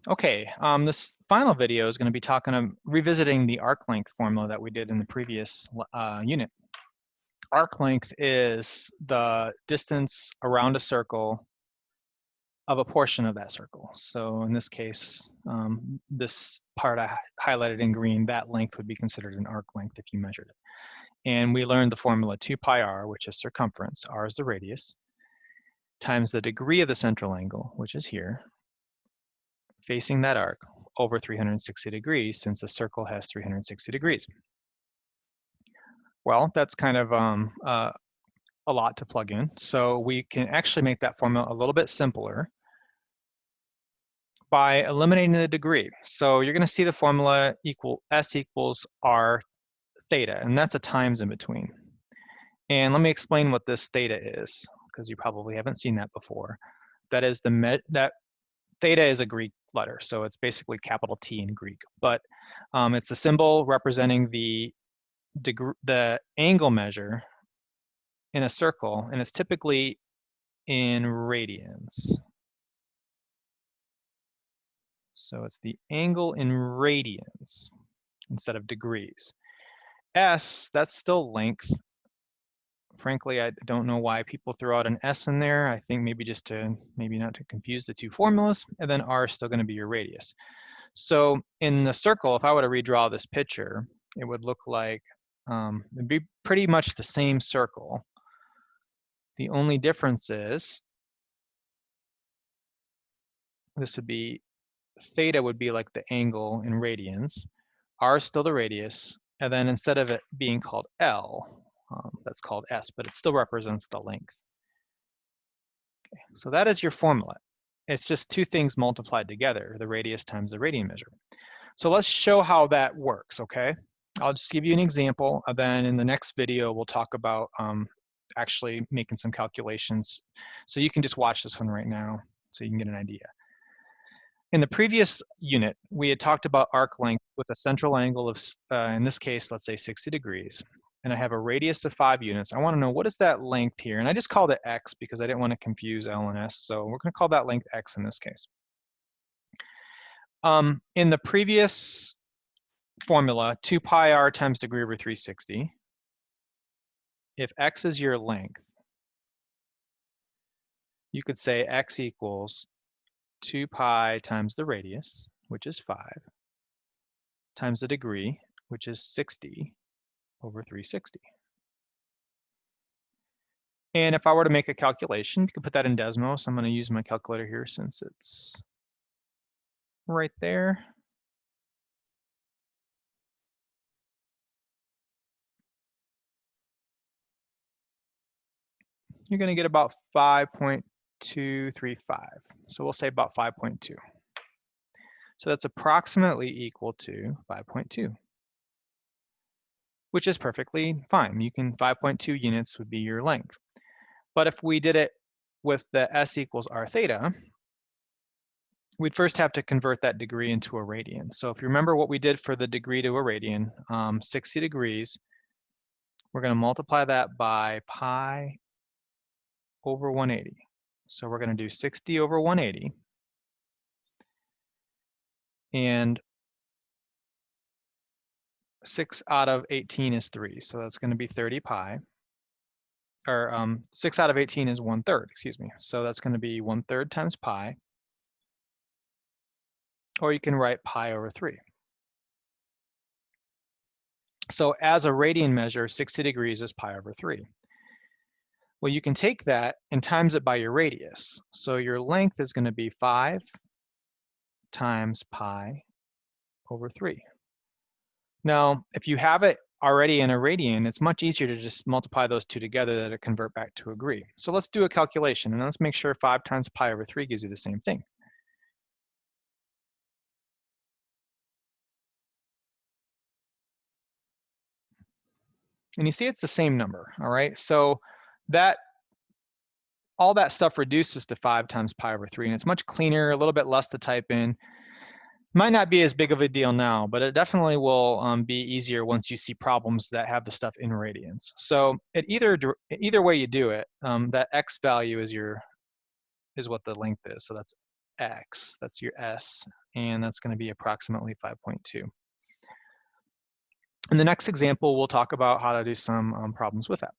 Okay, this final video is going to be revisiting the arc length formula that we did in the previous unit. Arc length is the distance around a circle of a portion of that circle. So in this case, this part I highlighted in green, that length would be considered an arc length if you measured it. And we learned the formula 2 pi r, which is circumference, r is the radius, times the degree of the central angle, which is here, facing that arc over 360 degrees, since the circle has 360 degrees. Well, that's kind of a lot to plug in. So we can actually make that formula a little bit simpler by eliminating the degree. So you're going to see the formula S equals R theta, and that's a times in between. And let me explain what this theta is, because you probably haven't seen that before. That is that theta is a Greek letter, so it's basically capital T in Greek, but it's a symbol representing the angle measure in a circle, and it's typically in radians. So it's the angle in radians instead of degrees. S, that's still length. Frankly, I don't know why people throw out an S in there. I think maybe just maybe not to confuse the two formulas. And then R is still going to be your radius. So in the circle, if I were to redraw this picture, it would look like it'd be pretty much the same circle. The only difference is this would be theta would be like the angle in radians. R is still the radius. And then instead of it being called L, that's called S, but it still represents the length. Okay, so that is your formula. It's just two things multiplied together, the radius times the radian measure. So let's show how that works, okay? I'll just give you an example, and then in the next video, we'll talk about actually making some calculations. So you can just watch this one right now so you can get an idea. In the previous unit, we had talked about arc length with a central angle of, in this case, let's say 60 degrees. And I have a radius of 5 units. I want to know what is that length here? And I just called it X because I didn't want to confuse L and S. So we're going to call that length X in this case. In the previous formula, 2 pi r times degree over 360, if X is your length, you could say X equals 2 pi times the radius, which is 5, times the degree, which is 60 over 360. And if I were to make a calculation, you could put that in Desmos. I'm going to use my calculator here since it's right there. You're going to get about 5.235. So we'll say about 5.2. So that's approximately equal to 5.2, which is perfectly fine. 5.2 units would be your length. But if we did it with the S equals R theta, we'd first have to convert that degree into a radian. So if you remember what we did for the degree to a radian, 60 degrees, we're going to multiply that by pi over 180. So we're going to do 60 over 180. And 6 out of 18 is 3. So that's going to be 30 pi. Or 6 out of 18 is 1/3, excuse me. So that's going to be 1/3 times pi. Or you can write pi over 3. So as a radian measure, 60 degrees is pi over 3. Well, you can take that and times it by your radius. So your length is going to be 5 times pi over 3. Now, if you have it already in a radian, it's much easier to just multiply those two together to convert back to a degree. So let's do a calculation, and let's make sure 5 times pi over 3 gives you the same thing. And you see it's the same number, all right? So all that stuff reduces to 5 times pi over 3, and it's much cleaner, a little bit less to type in. Might not be as big of a deal now, but it definitely will be easier once you see problems that have the stuff in radians. So either way you do it, that X value is what the length is. So that's x. That's your s, and that's going to be approximately 5.2. In the next example, we'll talk about how to do some problems with that.